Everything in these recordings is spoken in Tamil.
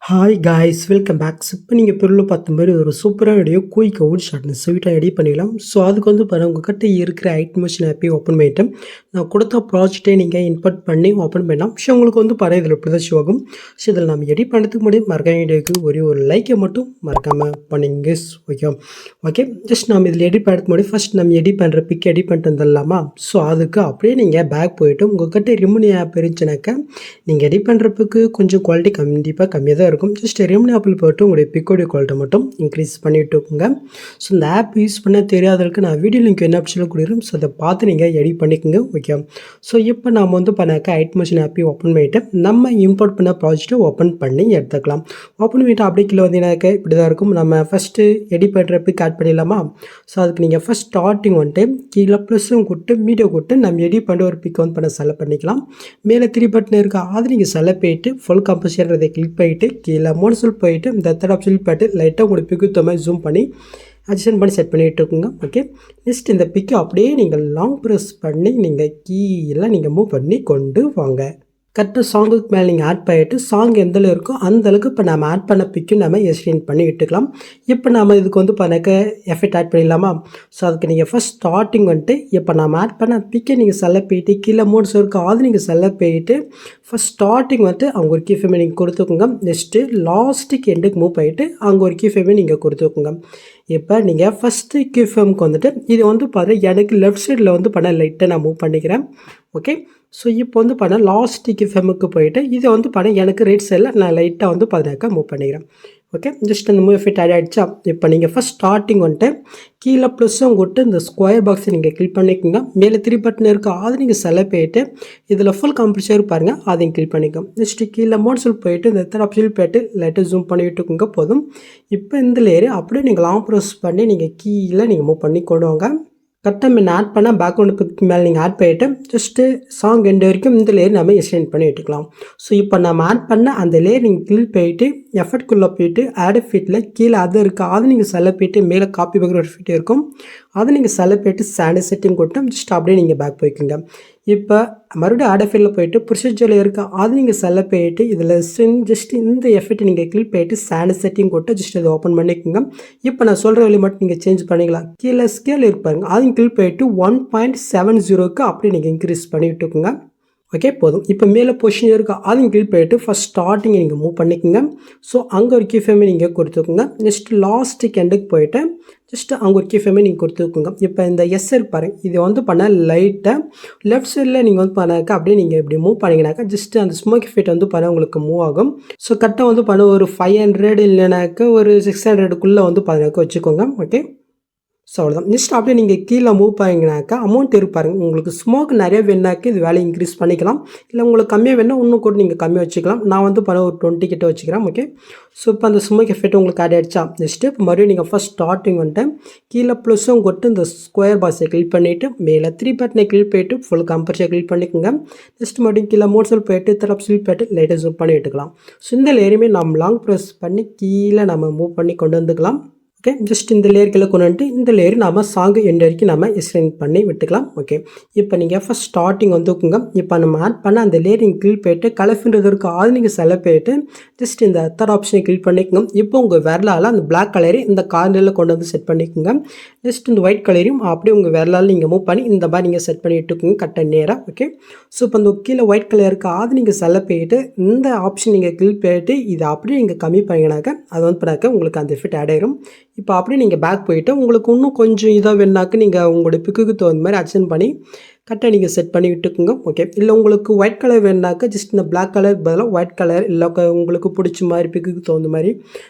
Hi guys, welcome back. இப்போ நீங்கள் பொருள் பார்த்த மாதிரி ஒரு சூப்பரான வீடியோ குயிக்காக ஒரு ஷார்ட்னு ஸ்வீட்டாக எடிட் பண்ணிடலாம். ஸோ அதுக்கு வந்து பாருங்கள், உங்கள்கிட்ட இருக்கிற ஐட்மோஷன் ஆப்பையும் ஓப்பன் பண்ணிவிட்டு நான் கொடுத்த ப்ராஜெக்டை நீங்கள் இன்புட் பண்ணி ஓப்பன் பண்ணலாம். ஸோ உங்களுக்கு வந்து பாரு இதில் இப்படி தான் ஷோ ஆகும். ஸோ இதில் நம்ம எடிட் பண்ணுறதுக்கு முன்னாடி மறக்காம வீடியோக்கு ஒரு லைக்கை மட்டும் மறக்காமல் பண்ணிங்க. ஓகே ஜஸ்ட் நம்ம இதில் எடிட் பண்ணுறதுக்கு முன்னாடி ஃபஸ்ட் நம்ம எடிட் பண்ணுற பிக் எடிட் பண்ணிட்டு வந்துடலாமா? ஸோ அதுக்கு அப்படியே நீங்கள் பேக் போய்ட்டு உங்கள்கிட்ட ரிமூனி ஆப் இருந்துச்சுனாக்கா நீங்கள் எடிட் பண்ணுறதுக்கு கொஞ்சம் குவாலிட்டி கண்டிப்பாக கம்மியாக தான் இருக்கும். ஜஸ்ட் ரெமினி ஆப்பில் போய்ட்டு உங்களுடைய பிக்கோடைய குவாலிட்டி மட்டும் இன்க்ரீஸ் பண்ணிவிட்டுக்குங்க. ஸோ இந்த ஆப் யூஸ் பண்ண தெரியாதவருக்கு நான் வீடியோ லிங்க் என்ன ஆப்ஷனில் கொடுக்குறேன். ஸோ அதை பார்த்து நீங்கள் எடிட் பண்ணிக்கோங்க. ஓகே, ஸோ இப்போ நம்ம வந்து பண்ணாக்க ஐட்மோஷன் ஆப்பையும் ஓப்பன் பண்ணிவிட்டு நம்ம இம்போர்ட் பண்ண ப்ராஜெக்ட்டை ஓப்பன் பண்ணி எடுத்துக்கலாம். ஓப்பன் பண்ணிவிட்டு அப்படியே கீழே வந்தீங்கன்னாக்க இப்படி தான் இருக்கும். நம்ம ஃபஸ்ட்டு எடிட் பண்ணுற பிக் ஆட் பண்ணிடலாமா? ஸோ அதுக்கு நீங்கள் ஃபஸ்ட் ஸ்டார்டிங் வந்துட்டு கீழே ப்ளஸ்ஸும் கொடுத்து மீடியோ கொடுத்து நம்ம எடிட் பண்ணி ஒரு பிக் வந்து பண்ண செலக்ட் பண்ணிக்கலாம். மேலே 3 பட்டன் இருக்கா, அது நீங்கள் செலக்ட் போயிட்டு ஃபுல் கம்போசிஷன் அதை கிளிக் பண்ணிவிட்டு கீழே மோனோசல் போயிட்டு இந்த தேர்ட் ஆப்ஷன் போய்ட்டு லைட்டாக உங்களுக்கு பிக்கு தோமை ஜூம் பண்ணி அட்ஜஸ்ட் பண்ணி செட் பண்ணிட்டு இருக்குங்க. ஓகே, நெக்ஸ்ட் இந்த பிக்கை அப்படியே நீங்கள் லாங் ப்ரெஸ் பண்ணி நீங்கள் கீழே நீங்கள் மூவ் பண்ணி கொண்டு வாங்க. கரெக்டாக சாங்குக்கு மேலே நீங்கள் ஆட் பண்ணிவிட்டு சாங் எந்தளவு இருக்கோ அந்தளவுக்கு இப்போ நம்ம ஆட் பண்ண பிக்கும் நம்ம எக்ஸ்டெண்ட் பண்ணி விட்டுக்கலாம். இப்போ நம்ம இதுக்கு வந்து பண்ணக்க எஃபெக்ட் ஆட் பண்ணிடலாமா? ஸோ அதுக்கு நீங்கள் ஃபஸ்ட் ஸ்டார்டிங் வந்துட்டு இப்போ நம்ம ஆட் பண்ண பிக்கை நீங்கள் செலக்ட் போயிட்டு கீழே மோட்ஸ் இருக்கோ அது நீங்கள் செலக்ட் போயிட்டு ஃபஸ்ட் ஸ்டார்டிங் வந்துட்டு அவங்க ஒரு கீ ஃபேமை நீங்கள் கொடுத்துக்கோங்க. நெக்ஸ்ட்டு லாஸ்ட்டுக்கு எண்டுக்கு மூவ் பண்ணிவிட்டு அங்கே ஒரு கீ ஃபேமை நீங்கள் கொடுத்துக்கோங்க. இப்போ நீங்கள் ஃபஸ்ட்டு கீ ஃபேமுக்கு வந்துட்டு இது வந்து பார்த்தா எனக்கு லெஃப்ட் சைடில் வந்து பண்ண லைட்டாக நான் மூவ் பண்ணிக்கிறேன். ஓகே, ஸோ இப்போ வந்து பண்ண லாஸ்ட் கீ ஃபேமுக்கு போயிட்டு இதை வந்து பண்ண எனக்கு ரைட் சைடில் நான் லைட்டாக வந்து பார்த்தாக்கா மூவ் பண்ணிக்கிறேன். ஓகே, ஜஸ்ட் அந்த மூவ் எஃபெக்ட் ஆட் ஆகிடுச்சா? இப்போ நீங்கள் ஃபஸ்ட் ஸ்டார்டிங் வந்துட்டு கீழே ப்ளஸ்ஸும் கொடுத்து இந்த ஸ்கொயர் பாக்ஸை நீங்கள் கிளிக் பண்ணிக்கோங்க. மேலே 3 பட்டன் இருக்கா, அது நீங்கள் செலக்ட் போயிட்டு இதில் ஃபுல் கம்ப்ரஷர் பாருங்கள், அதையும் கிளிக் பண்ணிக்கோங்க. நெக்ஸ்ட்டு கீழே மோட்ஸில் போயிட்டு இந்த தேர்ட் ஆப்ஷன் போய்ட்டு லைட்டாக ஜூம் பண்ணி விட்டுக்கோங்க போதும். இப்போ இந்த லேயர் அப்படியே நீங்கள் லாங் ப்ரெஸ் பண்ணி நீங்கள் கீழே நீங்கள் மூவ் பண்ணி கொண்டு வாங்க. கரெக்டாக முன்ன ஆட் பண்ணால் பேக்ரவுண்டு பிக்கு மேலே நீங்கள் ஆட் பண்ணிவிட்டு ஜஸ்ட்டு சாங் எண்டு வரைக்கும் இந்த லேயர் நம்ம எக்ஸ்டெண்ட் பண்ணி விட்டுக்கலாம். ஸோ இப்போ நம்ம ஆட் பண்ண அந்த லேயர் நீங்கள் கிளிக் போயிட்டு எஃபெக்ட்குள்ளே போயிட்டு ஆட் எஃபெக்ட்டில் கீழே அது இருக்குது, அது நீங்கள் செலக்ட் போயிட்டு மேலே காப்பி பேக்ரவுண்ட் எஃபெக்ட் இருக்கும், அதை நீங்கள் செலக்ட் போயிட்டு சாண்ட் செட்டிங் கொடுத்து ஜஸ்ட் அப்படியே நீங்கள் பேக் போய்க்குங்க. இப்போ மறுபடியும் ஆட் எஃபெக்ட்டில் போயிட்டு ப்ரொசீஜரில் இருக்கா, அது நீங்கள் செலக்ட் போயிட்டு இதில் ஜஸ்ட் இந்த எஃபெக்ட் நீங்கள் கிளிக் போயிட்டு சாண்ட் செட்டிங் கொடுத்து ஜஸ்ட் அதை ஓப்பன் பண்ணிக்கோங்க. இப்போ நான் சொல்கிற வழி மட்டும் நீங்கள் சேஞ்ச் பண்ணிக்கலாம். கீழே ஸ்கேல் இருப்பாருங்க, அதையும் கிளிக் போயிட்டு 1.70க்கு அப்படியே நீங்கள் இன்க்ரீஸ் பண்ணி விட்டுக்குங்க. ஓகே போதும். இப்போ மேலே பொசிஷன் இருக்கா, அதையும் கிளிக் போயிட்டு ஃபஸ்ட் ஸ்டார்டிங்கை நீங்கள் மூவ் பண்ணிக்கோங்க. ஸோ அங்கே ஒரு கீ ஃபேமை நீங்கள் கொடுத்துக்கோங்க. நெக்ஸ்ட் லாஸ்ட்டுக்கு எண்டுக்கு போயிட்டு ஜஸ்ட்டு அங்கே ஒரு கீ ஃபேமை நீங்கள் கொடுத்துக்கோங்க. இப்போ இந்த எஸ்ஆர் பாருங்கள், இது வந்து பண்ண லைட்டாக லெஃப்ட் சைடில் நீங்கள் வந்து பண்ணாக்கா அப்படியே நீங்கள் இப்படி மூவ் பண்ணிங்கனாக்கா ஜஸ்ட்டு அந்த ஸ்மோக் எஃபெக்ட் வந்து பண்ண உங்களுக்கு மூவ் ஆகும். ஸோ கரெக்டாக வந்து பண்ண ஒரு 500 இல்லைனாக்கா ஒரு 600க்குள்ளே வந்து பண்ணாக்கா வச்சுக்கோங்க. ஓகே, ஸோ அவ்வளோதான். நெக்ஸ்ட் அப்படியே நீங்கள் கீழே மூவ் பண்ணிங்கனாக்கா அமௌண்ட் இருப்பாருங்க. உங்களுக்கு ஸ்மோக் நிறைய வேணாக்கா இது வேலை இன்க்ரீஸ் பண்ணிக்கலாம், இல்லை உங்களுக்கு கம்மியாக வேணால் இன்னும் கூட நீங்கள் கம்மியாக வச்சுக்கலாம். நான் வந்து பண்ண ஒரு 20 கிட்ட வச்சுக்கிறேன். ஓகே, ஸோ இப்போ அந்த ஸ்மோக் எஃபெக்ட் உங்களுக்கு ஆட் ஆகிடுச்சா? நெக்ஸ்ட்டு இப்போ மறுபடியும் நீங்கள் ஃபஸ்ட் ஸ்டார்டிங் வந்துட்டு கீழே ப்ளஸ்ஸும் கொட்டு இந்த ஸ்கொயர் பாக்ஸை கிளிக் பண்ணிவிட்டு மேலே 3 பட்டனை கிளிக் போயிட்டு ஃபுல் கம்பல்சரி கிளிக் பண்ணிக்கோங்க. நெக்ஸ்ட் மறுபடியும் கீழே மோட்ஸில் போயிட்டு தரப்பு ஸ்லிப் போயிட்டு லைட்டாக ஜூம் பண்ணி விட்டுக்கலாம். ஸோ இந்த லேயருமே நம்ம லாங் ப்ரெஸ் பண்ணி கீழே நம்ம மூவ் பண்ணி கொண்டு வந்துக்கலாம். ஓகே, ஜஸ்ட் இந்த லேயர் கீழே கொண்டு வந்துட்டு இந்த லேயர் நம்ம சாங் எண்டு வரைக்கும் நம்ம எக்ஸ்டெண்ட் பண்ணி விட்டுக்கலாம். ஓகே, இப்போ நீங்கள் ஃபஸ்ட் ஸ்டார்டிங் வந்துக்குங்க. இப்போ நம்ம ஆட் பண்ண அந்த லேயர் நீங்கள் கிளிக் போயிட்டு கலர்ஃபின்றது இருக்கும், அது நீங்கள் செலக்ட் போயிட்டு ஜஸ்ட் இந்த தேர்ட் ஆப்ஷனை கிளிக் பண்ணிக்கோங்க. இப்போ உங்கள் விரலால் அந்த பிளாக் கலரை இந்த கார்னரில் கொண்டு வந்து செட் பண்ணிக்கோங்க. நெக்ஸ்ட் இந்த ஒயிட் கலரையும் அப்படியே உங்கள் விரலால் நீங்கள் மூவ் பண்ணி இந்த மாதிரி நீங்கள் செட் பண்ணி விட்டுக்கோங்க கரெக்டாக நேராக. ஓகே, ஸோ இப்போ அந்த கீழே ஒயிட் கலர் இருக்கா, அது நீங்கள் செலக்ட் போயிட்டு இந்த ஆப்ஷன் நீங்கள் கிளிக் போயிட்டு இதை அப்படியே நீங்கள் கம்மி பண்ணிங்கனாக்கா அது வந்து பண்ணாக்க உங்களுக்கு அந்த எஃபெக்ட் ஆட் ஆயிரும். இப்போ அப்படியே நீங்கள் பேக் போயிட்டு உங்களுக்கு இன்னும் கொஞ்சம் இதாக வேணாக்க நீங்கள் உங்களுடைய பிக்குக்கு தகுந்த மாதிரி அட்ஜஸ்ட் பண்ணி கரெக்டாக நீங்கள் செட் பண்ணி விட்டுக்குங்க. ஓகே, இல்லை உங்களுக்கு ஒயிட் கலர் வேணாக்க ஜஸ்ட் இந்த பிளாக் கலர் பதிலாக ஒயிட் கலர் இல்லை உங்களுக்கு பிடிச்ச மாதிரி பிக்குக்கு தகுந்த மாதிரி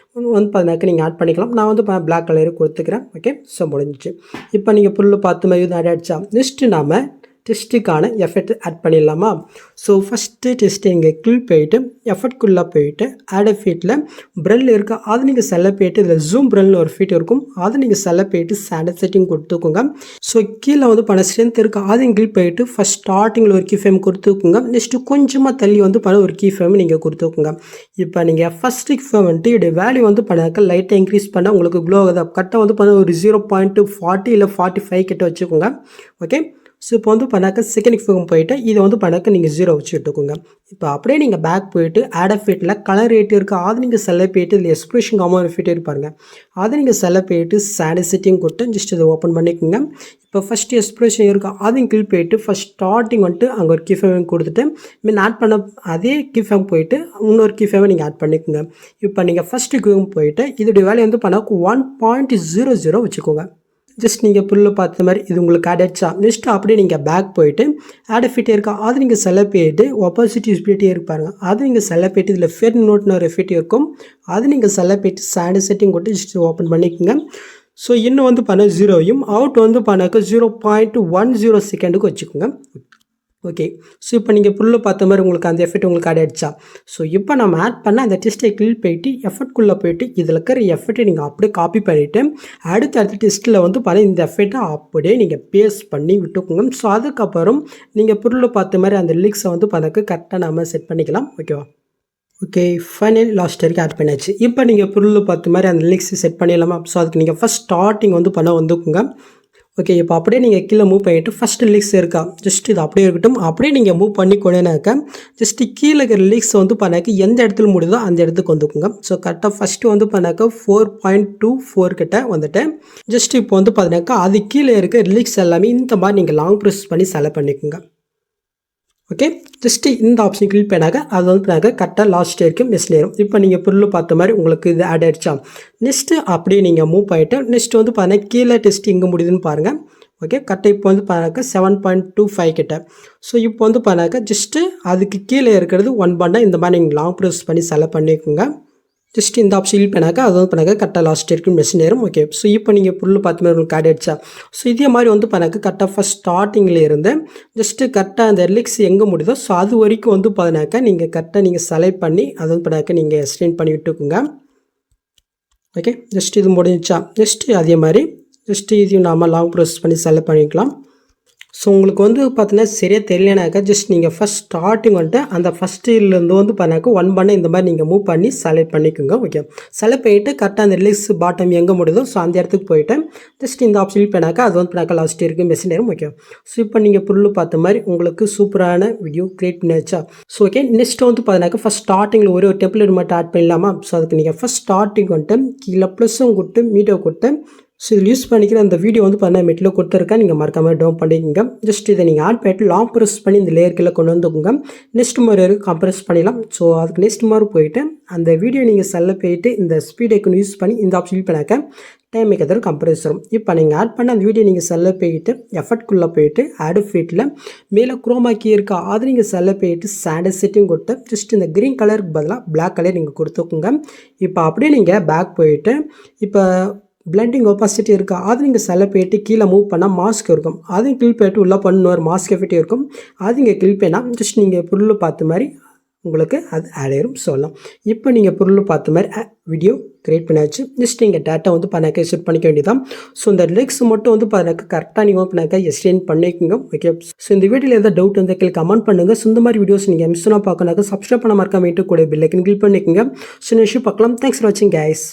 வந்து பார்த்தினாக்க நீங்கள் ஆட் பண்ணிக்கலாம். நான் வந்து பிளாக் கலரு கொடுத்துக்கிறேன். ஓகே, ஸோ முடிஞ்சிச்சு. இப்போ நீங்கள் பொருள் பார்த்த மாதிரி ஆட் ஆகிடுச்சா? நெக்ஸ்ட்டு நாம் டெஸ்ட்டுக்கான எஃபெக்ட் ஆட் பண்ணிடலாமா? ஸோ ஃபஸ்ட்டு டெஸ்ட்டு இங்கே கிளிக் போயிட்டு எஃபெக்ட்குள்ளே போயிட்டு ஆட் எஃபெக்ட்டில் ப்ரெல் இருக்குது, அது நீங்கள் செலக்ட் போயிட்டு இதில் ஜூம் ப்ரெல்னு ஒரு ஃபீட் இருக்கும், அதை நீங்கள் செலக்ட் போயிட்டு ஸ்டாண்டர்ட் செட்டிங் கொடுத்துக்கோங்க. ஸோ கீழே வந்து பண்ண ஸ்ட்ரென்த் இருக்குது, அதையும் கிளிக் போயிட்டு ஃபஸ்ட் ஸ்டார்டிங்கில் ஒரு கீ ஃப்ரேம் கொடுத்துக்கோங்க. நெக்ஸ்ட்டு கொஞ்சமாக தள்ளி வந்து பண்ண ஒரு கீ ஃப்ரேம் நீங்கள் கொடுத்துக்கோங்க. இப்போ நீங்கள் ஃபஸ்ட் கீ ஃப்ரேம் வந்துட்டு இதோட வேல்யூ வந்து பண்ணாக்க லைட்டாக இன்க்ரீஸ் பண்ண உங்களுக்கு க்ளோ ஆகுது. கரெக்டாக வந்து பண்ண ஒரு 0.40 இல்லை 45 கிட்ட வச்சுக்கோங்க. ஓகே, ஸோ இப்போ வந்து பண்ணாக்க செகண்ட் ஃப்ரேம் போயிட்டு இதை வந்து பண்ணாக்க நீங்கள் 0 வச்சு விட்டுக்கோங்க. இப்போ அப்படியே நீங்கள் பேக் போயிட்டு ஆட் எஃபெக்ட்டில் கலர் ரேட் இருக்குது, அது நீங்கள் செலக்ட் போயிட்டு இதில் எக்ஸ்பிரஷன் காமன் எஃபெக்ட் இருப்பாருங்க, அதை நீங்கள் செலக்ட் போயிட்டு ஸ்டாண்டர்ட் செட்டிங் கொடுத்து ஜஸ்ட் இதை ஓப்பன் பண்ணிக்கோங்க. இப்போ ஃபஸ்ட்டு எக்ஸ்பிரஷன் இருக்குது, அதையும் கிளிக் போயிட்டு ஃபஸ்ட் ஸ்டார்டிங் வந்துட்டு அங்கே ஒரு கீ ஃப்ரேம் கொடுத்துட்டு மீன் ஆட் பண்ண அதே கீ ஃப்ரேம் போயிட்டு இன்னொரு கீ ஃப்ரேமை நீங்கள் ஆட் பண்ணிக்கோங்க. இப்போ நீங்கள் ஃபஸ்ட்டு கீ போயிட்டு இதோடைய வேலையை வந்து பண்ண 1.00 வச்சுக்கோங்க. ஜஸ்ட் நீங்கள் புல்ல பார்த்த மாதிரி இது உங்களுக்கு ஆட் ஆயிடுச்சா? நெக்ஸ்ட்டு அப்படியே நீங்கள் பேக் போயிட்டு ஆட் எஃபெக்ட் இருக்கா, அது நீங்கள் செலக்ட் போயிட்டு ஒப்பாசிட்டி யூஸ்பிலிட்டி இருப்பாருங்க, அது நீங்கள் செலக்ட் போயிட்டு இதில் ஃபெர் நோட்னு ஒரு எஃபெக்ட் இருக்கும், அது நீங்கள் செலக்ட் போயிட்டு ஸ்டாண்டர்ட் செட்டிங் கொடுத்து ஜஸ்ட் ஓப்பன் பண்ணிக்கோங்க. ஸோ இன்னும் வந்து பண்ண 0யும் அவுட் வந்து பண்ணாக்க 0.10 செகண்டுக்கு வச்சுக்கோங்க. ஓகே, ஸோ இப்போ நீங்கள் புல்ல பார்த்த மாதிரி உங்களுக்கு அந்த எஃபெக்ட் உங்களுக்கு ஆட் ஆகிடுச்சா? ஸோ இப்போ நம்ம ஆட் பண்ண அந்த டெஸ்ட்டை கிளிக் போயிட்டு எஃபெக்ட்குள்ளே போயிட்டு இதில் இருக்கிற எஃபெக்ட்டை நீங்கள் அப்படியே காப்பி பண்ணிவிட்டு அடுத்த டெஸ்ட்டில் வந்து பண்ண இந்த எஃபெக்ட்டை அப்படியே நீங்கள் பேஸ்ட் பண்ணி விட்டுக்கோங்க. ஸோ அதுக்கப்புறம் நீங்கள் புல்ல பார்த்த மாதிரி அந்த லிரிக்ஸை வந்து பண்ணக்கு கரெக்டாக நம்ம செட் பண்ணிக்கலாம். ஓகேவா? ஓகே, ஃபைனல் லாஸ்ட் வரைக்கும் ஆட் பண்ணியாச்சு. இப்போ நீங்கள் புல்ல பார்த்த மாதிரி அந்த லிரிக்ஸ் செட் பண்ணிடலாமா? ஸோ அதுக்கு நீங்கள் ஃபஸ்ட் ஸ்டார்டிங் வந்து பண்ண வந்துக்குங்க. ஓகே, இப்போ அப்படியே நீங்கள் கீழே மூவ் பண்ணிவிட்டு ஃபஸ்ட்டு லிரிக்ஸ் இருக்கா, ஜஸ்ட் இது அப்படியே இருக்கட்டும். அப்படியே நீங்கள் மூவ் பண்ணி கொண்டாக்க ஜஸ்ட்டு கீழே இருக்கிற லிரிக்ஸ் வந்து பண்ணாக்க எந்த இடத்துல முடியுதோ அந்த இடத்துக்கு வந்துக்குங்க. ஸோ கரெக்டாக ஃபஸ்ட்டு வந்து பண்ணாக்க 4.24 கிட்ட வந்துட்டு ஜஸ்ட் இப்போ வந்து பார்த்தினாக்கா அது கீழே இருக்க லிரிக்ஸ் எல்லாமே இந்த மாதிரி நீங்கள் லாங் ப்ரெஸ் பண்ணி செலக்ட் பண்ணிக்கோங்க. ஓகே, ஜஸ்ட்டு இந்த ஆப்ஷன் கிளிக் பண்ணாக்க அது வந்து பண்ணாக்க கரெக்டாக லாஸ்ட் வரைக்கும் மிஸ் நேரும். இப்போ நீங்கள் புல்லு பார்த்த மாதிரி உங்களுக்கு இது ஆட் ஆகிடுச்சா? நெக்ஸ்ட்டு அப்படியே நீங்கள் மூவ் பண்ணிவிட்டு நெக்ஸ்ட் வந்து பார்த்தீங்கன்னா கீழே டெஸ்ட் எங்கே முடியுதுன்னு பாருங்கள். ஓகே, கரெக்டாக இப்போ வந்து பார்த்தாக்க 7.25 கிட்ட. ஸோ இப்போ வந்து பார்த்தாக்க ஜஸ்ட்டு அதுக்கு கீழே இருக்கிறது 1 பண்ணால் இந்த மாதிரி நீங்கள் லாங் ப்ரெஸ் பண்ணி செலக்ட் பண்ணிக்கோங்க. ஜஸ்ட் இந்த ஆப்ஷன் கிளிக் பண்ணாக்க அது வந்து பண்ணாக்க கரெக்டாக லாஸ்ட் வரைக்கும் மிஸ் நேரும். ஓகே, ஸோ இப்போ நீங்கள் புல்லு பார்த்த மாதிரி உங்களுக்கு ஆட் ஆகிடுச்சா? ஸோ இதே மாதிரி வந்து பண்ணாக்க கரெக்டாக ஃபஸ்ட் ஸ்டார்டிங்கில் இருந்து ஜஸ்ட்டு கரெக்டாக அந்த லிரிக்ஸ் எங்கே முடியுதோ ஸோ அது வரைக்கும் வந்து பார்த்தினாக்கா நீங்கள் கரெக்டாக நீங்கள் செலக்ட் பண்ணி அது வந்து பண்ணாக்க நீங்கள் எக்ஸ்டெண்ட் பண்ணி விட்டுக்குங்க. ஓகே, ஜஸ்ட் இது முடிஞ்சிச்சா? ஜஸ்ட்டு அதே மாதிரி ஜஸ்ட்டு இதையும் நாம் லாங் ப்ரெஸ் பண்ணி செலக்ட் பண்ணிக்கலாம். ஸோ உங்களுக்கு வந்து பார்த்தீங்கன்னா சரியாக தெரியலனாக்கா ஜஸ்ட் நீங்கள் ஃபஸ்ட் ஸ்டார்டிங் வந்துட்டு அந்த ஃபஸ்ட்டிலேருந்து வந்து பண்ணாக்க 1 பண்ண இந்த மாதிரி நீங்கள் மூவ் பண்ணி செலக்ட் பண்ணிக்கோங்க. ஓகே, செலக்ட் பண்ணிவிட்டு கரெக்டாக அந்த லிரிக்ஸ் பாட்டம் எங்கே முடியுதோ ஸோ அந்த இடத்துக்கு போயிட்டு ஜஸ்ட் இந்த ஆப்ஷன் பண்ணாக்கா அது வந்து பண்ணாக்க லாஸ்ட் இருக்குது மெசேஜ் நேரம். ஓகே, ஸோ இப்போ நீங்கள் புல்லு பார்த்த மாதிரி உங்களுக்கு சூப்பரான வீடியோ க்ரியேட் பண்ணியாச்சா? ஸோ ஓகே, நெக்ஸ்ட்டு வந்து பார்த்தீங்கன்னாக்கா ஃபஸ்ட் ஸ்டார்டிங்கில் ஒரு டெம்ப்ளேட் மட்டும் ஆட் பண்ணலாமா? ஸோ அதுக்கு நீங்கள் ஃபஸ்ட் ஸ்டார்டிங் வந்துட்டு கீழே ப்ளஸும் கொடுத்து மீடியோ கொடுத்து ஸோ இதில் யூஸ் பண்ணிக்கிற அந்த வீடியோ வந்து பண்ண மெட்டில் கொடுத்துருக்கேன், நீங்கள் மறக்காமல் டவுன் பண்ணிக்கோங்க. ஜஸ்ட் இதை நீங்கள் ஆட் பண்ணிட்டு லாங் ப்ரெஸ் பண்ணி இந்த லேயர்க்கில் கொண்டு வந்துக்கோங்க. நெக்ஸ்ட் மாதிரி கம்ப்ரெஸ் பண்ணிடலாம். ஸோ அதுக்கு நெக்ஸ்ட் மாதிரி போயிட்டு அந்த வீடியோ நீங்கள் செல்ல போயிட்டு இந்த ஸ்பீட் ஐக்கன் யூஸ் பண்ணி இந்த ஆப்ஷன் யூஸ் பண்ணாக்க டைம் மேக்கர் கம்ப்ரெஸ் வரும். இப்போ நீங்கள் ஆட் பண்ண அந்த வீடியோ நீங்கள் செல்ல போயிட்டு எஃபெக்ட்குள்ளே போயிட்டு ஆட் ஃபீட்டில் மேலே குரோமாக்கி இருக்கா அது நீங்கள் செல்ல போயிட்டு ஸ்டாண்டர்ட் செட்டிங் கொடுத்து ஜஸ்ட் இந்த க்ரீன் கலருக்கு பதிலாக பிளாக் கலர் நீங்கள் கொடுத்துக்கோங்க. இப்போ அப்படியே நீங்கள் பேக் போயிட்டு இப்போ பிளெண்டிங் ஒப்பாசிட்டி இருக்கா அது நீங்கள் செலக்ட் போயிட்டு கீழே மூவ் பண்ணால் மாஸ்க் இருக்கும், அதையும் கிளிக் போயிட்டு உள்ளே பண்ணுவார் மாஸ்க் எஃபெக்ட் இருக்கும், அது இங்கே கிளிக் பண்ணால் ஜஸ்ட் நீங்கள் பொருள் பார்த்த மாதிரி உங்களுக்கு அது ஆட் ஆயிரும் சொல்லலாம். இப்போ நீங்கள் பொருள் பார்த்த மாதிரி வீடியோ க்ரியேட் பண்ணியாச்சு. ஜஸ்ட் நீங்கள் டேட்டா வந்து பண்ணாக்க செட் பண்ணிக்க வேண்டியதான். ஸோ இந்த லிரிக்ஸ் மட்டும் வந்து பண்ணாக்க கரெக்டாக நீங்கள் பண்ணாக்க எக்ஸ்டெண்ட் பண்ணிக்கோங்க. ஓகே, ஸோ இந்த வீடியோவில் எதாவது டவுட் வந்து கீழே கமெண்ட் பண்ணுங்கள். ஸோ இந்த மாதிரி வீடியோஸ் நீங்கள் மிஸ் பண்ணால் பார்க்கணாக்க சப்ஸ்கிரைப் பண்ண மறக்காம கூட பெல் ஐக்கன் கிளிக் பண்ணிக்கோங்க. ஸோ நெக்ஸ்ட் பார்க்கலாம். தேங்க்ஸ் ஃபார் வாட்சிங் கைஸ்.